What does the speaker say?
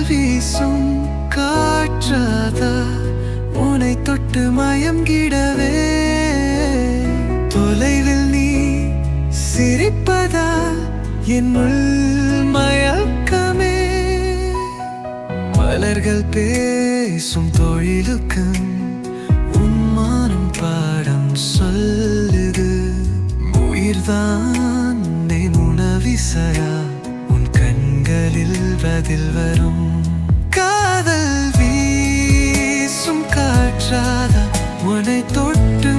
வீசும் காற்றாதா உனை தொட்டு மயங்கிடவே தொலைவில் நீ சிரிப்பதா என்னுள் மயக்கமே மலர்கள் பேசும் தொழிலுக்கு உன்மானம் பாடம் சொல்லுது உயிர்தான் என் உணவிசையா உன் கண்களில் பதில் வரும் காதல் வீசும் காற்றாத உன்னை தொட்டு